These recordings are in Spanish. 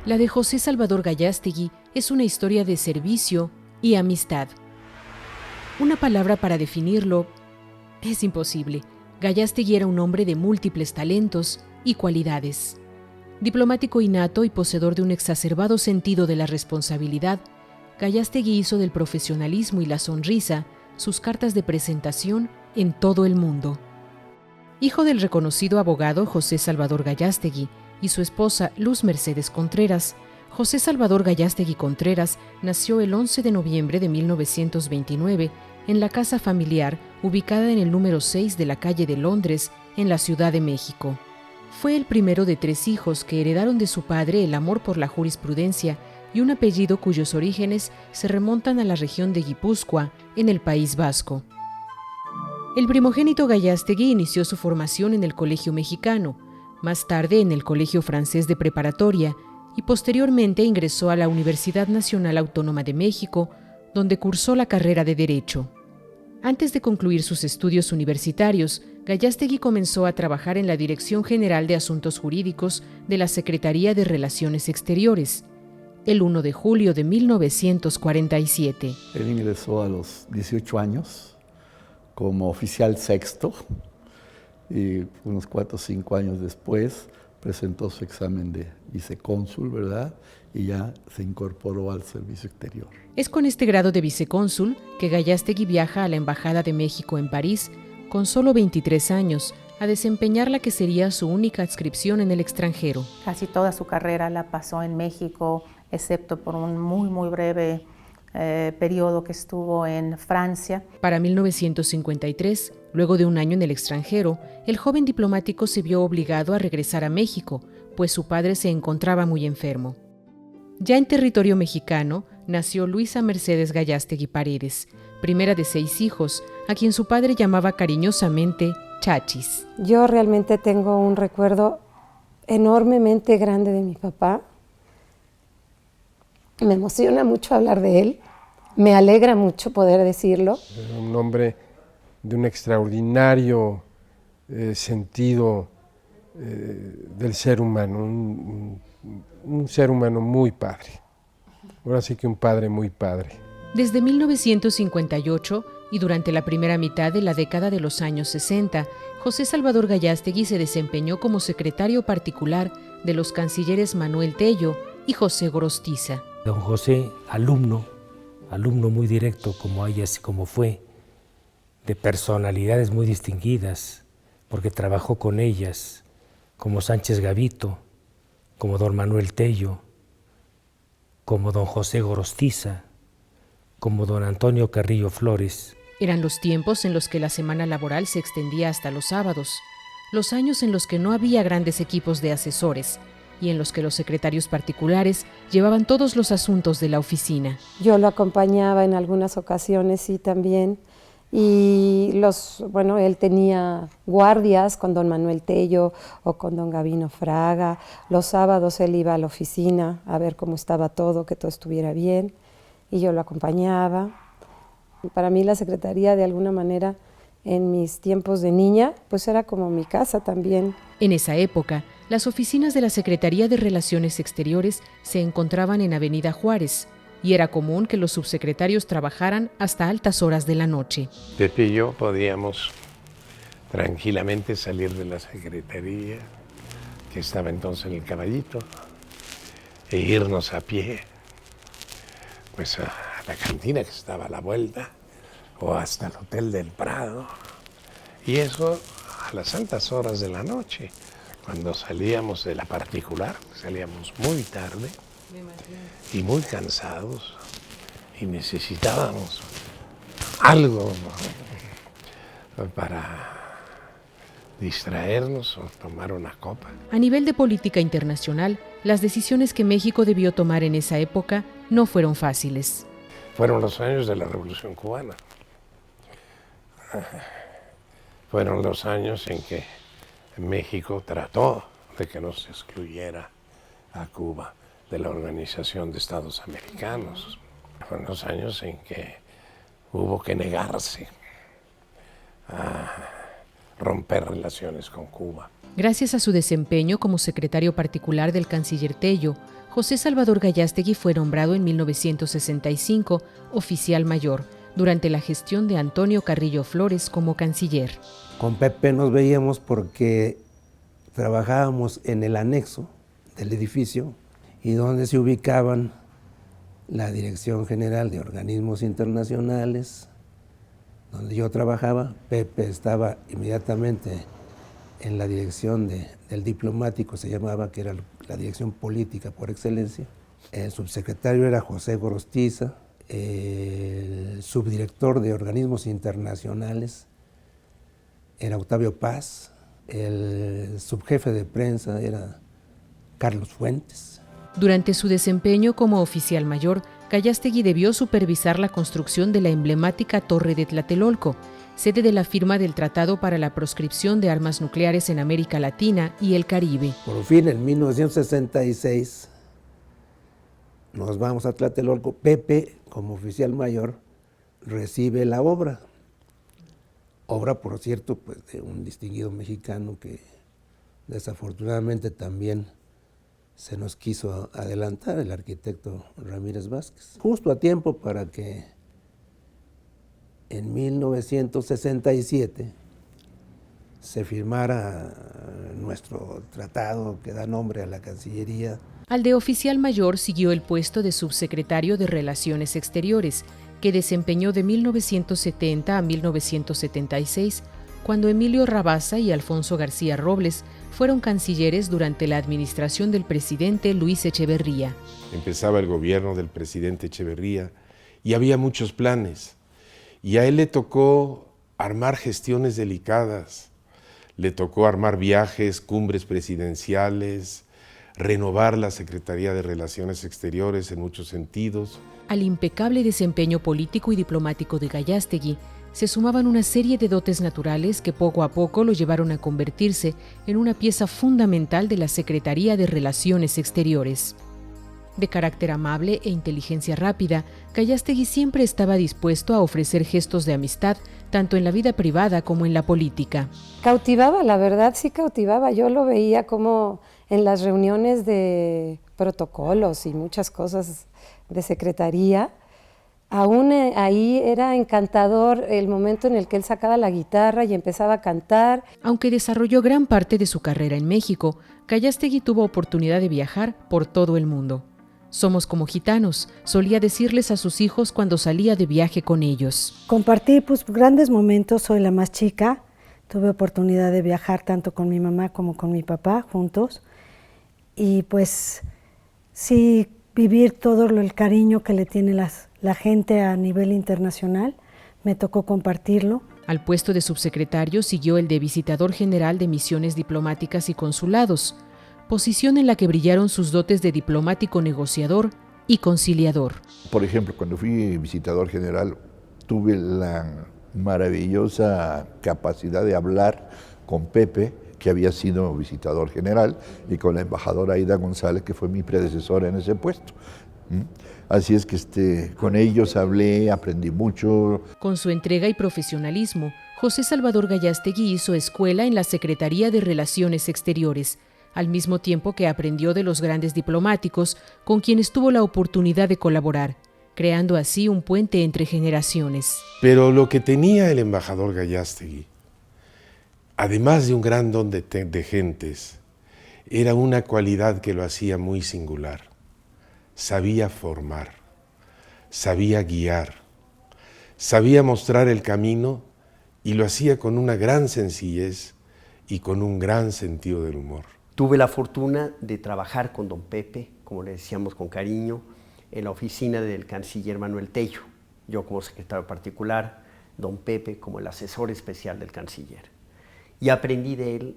La de José Salvador Gallástegui es una historia de servicio y amistad. Una palabra para definirlo es imposible. Gallástegui era un hombre de múltiples talentos y cualidades. Diplomático innato y poseedor de un exacerbado sentido de la responsabilidad, Gallástegui hizo del profesionalismo y la sonrisa sus cartas de presentación en todo el mundo. Hijo del reconocido abogado José Salvador Gallástegui y su esposa Luz Mercedes Contreras, José Salvador Gallástegui Contreras nació el 11 de noviembre de 1929 en la casa familiar ubicada en el número 6 de la calle de Londres, en la Ciudad de México. Fue el primero de 3 hijos que heredaron de su padre el amor por la jurisprudencia y un apellido cuyos orígenes se remontan a la región de Guipúzcoa, en el País Vasco. El primogénito Gallástegui inició su formación en el Colegio Mexicano, más tarde en el Colegio Francés de Preparatoria y posteriormente ingresó a la Universidad Nacional Autónoma de México, donde cursó la carrera de Derecho. Antes de concluir sus estudios universitarios, Gallástegui comenzó a trabajar en la Dirección General de Asuntos Jurídicos de la Secretaría de Relaciones Exteriores, el 1 de julio de 1947. Él ingresó a los 18 años como oficial sexto y unos 4 o 5 años después presentó su examen de vicecónsul, ¿verdad? Y ya se incorporó al servicio exterior. Es con este grado de vicecónsul que Gallástegui viaja a la Embajada de México en París con solo 23 años a desempeñar la que sería su única adscripción en el extranjero. Casi toda su carrera la pasó en México, excepto por un muy breve periodo que estuvo en Francia. Para 1953, luego de un año en el extranjero, el joven diplomático se vio obligado a regresar a México, pues su padre se encontraba muy enfermo. Ya en territorio mexicano, nació Luisa Mercedes Gallástegui Paredes, primera de 6 hijos, a quien su padre llamaba cariñosamente Chachis. Yo realmente tengo un recuerdo enormemente grande de mi papá. Me emociona mucho hablar de él, me alegra mucho poder decirlo. Un hombre de un extraordinario sentido del ser humano, un ser humano muy padre. Ahora sí que un padre muy padre. Desde 1958 y durante la primera mitad de la década de los años 60, José Salvador Gallástegui se desempeñó como secretario particular de los cancilleres Manuel Tello y José Gorostiza. Don José, alumno muy directo como ella, así como fue, de personalidades muy distinguidas, porque trabajó con ellas, como Sánchez Gavito, como don Manuel Tello, como don José Gorostiza, como don Antonio Carrillo Flores. Eran los tiempos en los que la semana laboral se extendía hasta los sábados, los años en los que no había grandes equipos de asesores y en los que los secretarios particulares llevaban todos los asuntos de la oficina. Yo lo acompañaba en algunas ocasiones, sí, también. Y él tenía guardias con don Manuel Tello o con don Gavino Fraga. Los sábados él iba a la oficina a ver cómo estaba todo, que todo estuviera bien, y yo lo acompañaba. Para mí la secretaría, de alguna manera, en mis tiempos de niña, pues era como mi casa también. En esa época, las oficinas de la Secretaría de Relaciones Exteriores se encontraban en Avenida Juárez, y era común que los subsecretarios trabajaran hasta altas horas de la noche. Pepe y yo podíamos tranquilamente salir de la secretaría, que estaba entonces en el Caballito, e irnos a pie, pues a la cantina que estaba a la vuelta, o hasta el Hotel del Prado, y eso a las altas horas de la noche. Cuando salíamos de la particular, salíamos muy tarde y muy cansados y necesitábamos algo para distraernos o tomar una copa. A nivel de política internacional, las decisiones que México debió tomar en esa época no fueron fáciles. Fueron los años de la Revolución Cubana. fueron los años en que México trató de que no se excluyera a Cuba de la Organización de Estados Americanos. Fueron los años en que hubo que negarse a romper relaciones con Cuba. Gracias a su desempeño como secretario particular del canciller Tello, José Salvador Gallástegui fue nombrado en 1965 oficial mayor durante la gestión de Antonio Carrillo Flores como canciller. Con Pepe nos veíamos porque trabajábamos en el anexo del edificio y donde se ubicaban la Dirección General de Organismos Internacionales, donde yo trabajaba. Pepe estaba inmediatamente en la dirección del diplomático, se llamaba, que era la dirección política por excelencia. El subsecretario era José Gorostiza, el subdirector de organismos internacionales era Octavio Paz, el subjefe de prensa era Carlos Fuentes. Durante su desempeño como oficial mayor, Gallástegui debió supervisar la construcción de la emblemática Torre de Tlatelolco, sede de la firma del Tratado para la Proscripción de Armas Nucleares en América Latina y el Caribe. Por fin, en 1966, nos vamos a Tlatelolco. Pepe, como oficial mayor, recibe la obra. Obra, por cierto, pues, de un distinguido mexicano que desafortunadamente también se nos quiso adelantar, el arquitecto Ramírez Vázquez. Justo a tiempo para que en 1967 se firmara nuestro tratado que da nombre a la Cancillería. Al de oficial mayor siguió el puesto de subsecretario de Relaciones Exteriores, que desempeñó de 1970 a 1976, cuando Emilio Rabasa y Alfonso García Robles fueron cancilleres durante la administración del presidente Luis Echeverría. Empezaba el gobierno del presidente Echeverría y había muchos planes. Y a él le tocó armar gestiones delicadas, le tocó armar viajes, cumbres presidenciales, renovar la Secretaría de Relaciones Exteriores en muchos sentidos. Al impecable desempeño político y diplomático de Gallástegui se sumaban una serie de dotes naturales que poco a poco lo llevaron a convertirse en una pieza fundamental de la Secretaría de Relaciones Exteriores. De carácter amable e inteligencia rápida, Gallástegui siempre estaba dispuesto a ofrecer gestos de amistad, tanto en la vida privada como en la política. Cautivaba, la verdad sí cautivaba. Yo lo veía como en las reuniones de protocolos y muchas cosas de secretaría. Aún ahí era encantador el momento en el que él sacaba la guitarra y empezaba a cantar. Aunque desarrolló gran parte de su carrera en México, Gallástegui tuvo oportunidad de viajar por todo el mundo. Somos como gitanos, solía decirles a sus hijos cuando salía de viaje con ellos. Compartí grandes momentos, soy la más chica, tuve oportunidad de viajar tanto con mi mamá como con mi papá juntos y pues sí vivir todo el cariño que le tiene la gente a nivel internacional, me tocó compartirlo. Al puesto de subsecretario siguió el de visitador general de misiones diplomáticas y consulados, posición en la que brillaron sus dotes de diplomático negociador y conciliador. Por ejemplo, cuando fui visitador general, tuve la maravillosa capacidad de hablar con Pepe, que había sido visitador general, y con la embajadora Aida González, que fue mi predecesora en ese puesto. Así es que con ellos hablé, aprendí mucho. Con su entrega y profesionalismo, José Salvador Gallástegui hizo escuela en la Secretaría de Relaciones Exteriores, al mismo tiempo que aprendió de los grandes diplomáticos con quienes tuvo la oportunidad de colaborar, creando así un puente entre generaciones. Pero lo que tenía el embajador Gallástegui, además de un gran don de gentes, era una cualidad que lo hacía muy singular. Sabía formar, sabía guiar, sabía mostrar el camino y lo hacía con una gran sencillez y con un gran sentido del humor. Tuve la fortuna de trabajar con don Pepe, como le decíamos con cariño, en la oficina del canciller Manuel Tello. Yo como secretario particular, don Pepe como el asesor especial del canciller. Y aprendí de él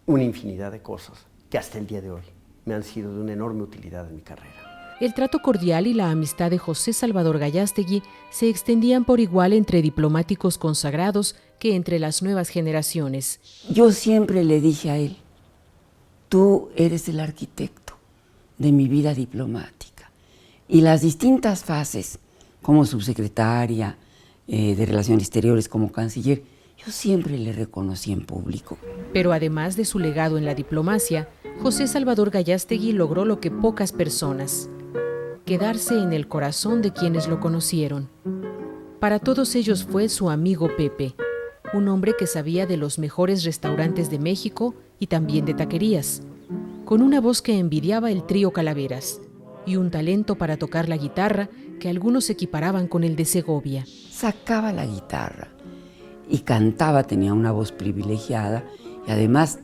una infinidad de cosas que hasta el día de hoy me han sido de una enorme utilidad en mi carrera. El trato cordial y la amistad de José Salvador Gallástegui se extendían por igual entre diplomáticos consagrados que entre las nuevas generaciones. Yo siempre le dije a él, tú eres el arquitecto de mi vida diplomática. Y las distintas fases, como subsecretaria, de Relaciones Exteriores, como canciller, yo siempre le reconocí en público. Pero además de su legado en la diplomacia, José Salvador Gallástegui logró lo que pocas personas: quedarse en el corazón de quienes lo conocieron. Para todos ellos fue su amigo Pepe, un hombre que sabía de los mejores restaurantes de México y también de taquerías, con una voz que envidiaba el trío Calaveras y un talento para tocar la guitarra que algunos equiparaban con el de Segovia. Sacaba la guitarra y cantaba, tenía una voz privilegiada y además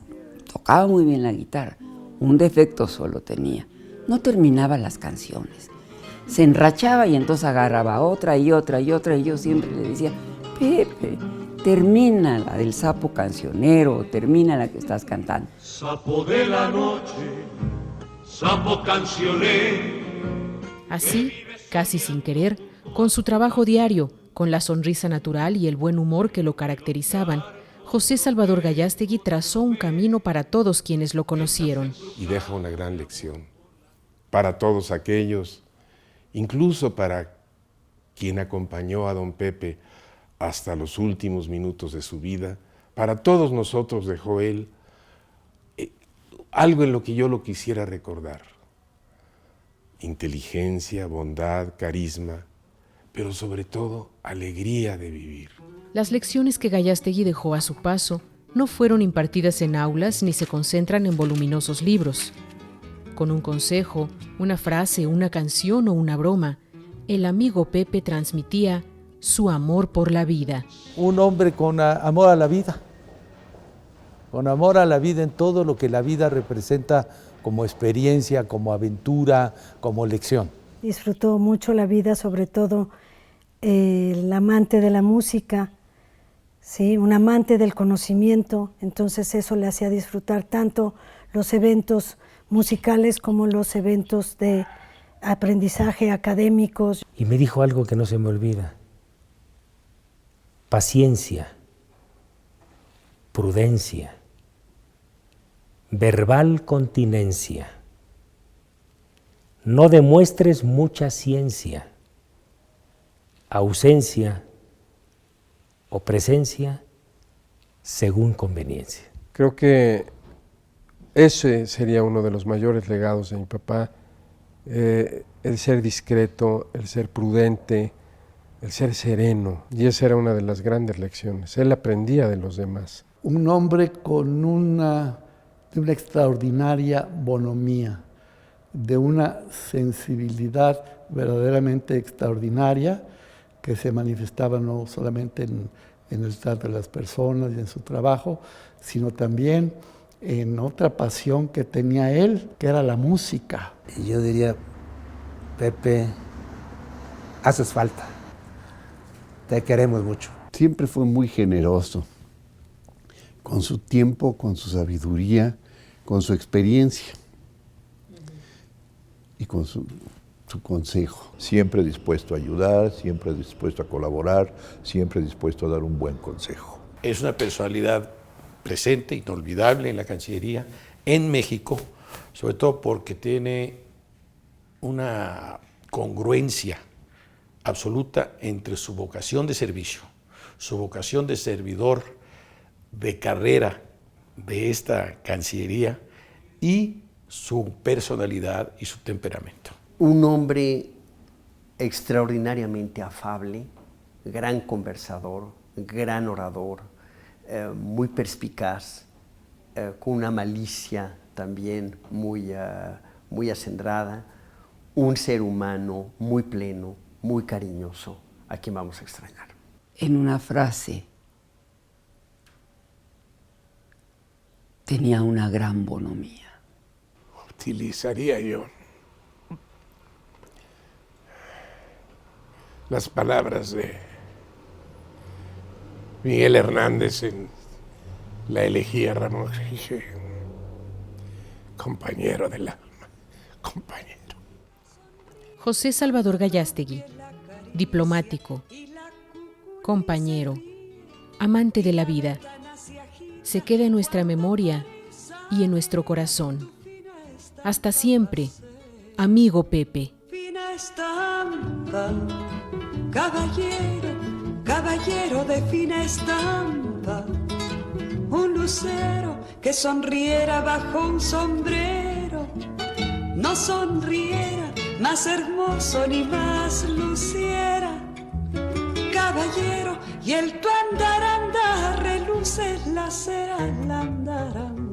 tocaba muy bien la guitarra. Un defecto solo tenía: no terminaba las canciones. Se enrachaba y entonces agarraba otra y otra y otra, y yo siempre le decía, Pepe, termina la del sapo cancionero, termina la que estás cantando. Sapo de la noche, sapo cancionero. Así, casi sin querer, con su trabajo diario, con la sonrisa natural y el buen humor que lo caracterizaban, José Salvador Gallástegui trazó un camino para todos quienes lo conocieron. Y deja una gran lección para todos aquellos, incluso para quien acompañó a don Pepe hasta los últimos minutos de su vida. Para todos nosotros dejó él algo en lo que yo lo quisiera recordar: inteligencia, bondad, carisma, pero sobre todo alegría de vivir. Las lecciones que Gallástegui dejó a su paso no fueron impartidas en aulas ni se concentran en voluminosos libros. Con un consejo, una frase, una canción o una broma, el amigo Pepe transmitía su amor por la vida. Un hombre con amor a la vida, con amor a la vida en todo lo que la vida representa como experiencia, como aventura, como lección. Disfrutó mucho la vida, sobre todo el amante de la música, ¿sí? Un amante del conocimiento, entonces eso le hacía disfrutar tanto los eventos musicales como los eventos de aprendizaje académicos. Y me dijo algo que no se me olvida: paciencia, prudencia, verbal continencia. No demuestres mucha ciencia, ausencia o presencia según conveniencia. Creo que ese sería uno de los mayores legados de mi papá, el ser discreto, el ser prudente, el ser sereno, y esa era una de las grandes lecciones. Él aprendía de los demás. Un hombre con una extraordinaria bonomía, de una sensibilidad verdaderamente extraordinaria que se manifestaba no solamente en el trato de las personas y en su trabajo, sino también en otra pasión que tenía él, que era la música. Yo diría, Pepe, haces falta, te queremos mucho. Siempre fue muy generoso, con su tiempo, con su sabiduría, con su experiencia y con su consejo. Siempre dispuesto a ayudar, siempre dispuesto a colaborar, siempre dispuesto a dar un buen consejo. Es una personalidad presente, inolvidable en la Cancillería, en México, sobre todo porque tiene una congruencia absoluta entre su vocación de servicio, su vocación de servidor de carrera de esta Cancillería y su personalidad y su temperamento. Un hombre extraordinariamente afable, gran conversador, gran orador, muy perspicaz, con una malicia también muy acendrada, un ser humano muy pleno, muy cariñoso, a quien vamos a extrañar. En una frase, tenía una gran bonomía. Utilizaría yo las palabras de Miguel Hernández en la elegía Ramón J. compañero del alma, compañero. José Salvador Gallástegui, diplomático, compañero, amante de la vida, se queda en nuestra memoria y en nuestro corazón. Hasta siempre, amigo Pepe. Fina estampa, caballero, caballero de fina estampa, un lucero que sonriera bajo un sombrero, no sonriera más hermoso ni más luciera. Caballero, y el tu andar, andar, reluce la cera al andar, andar.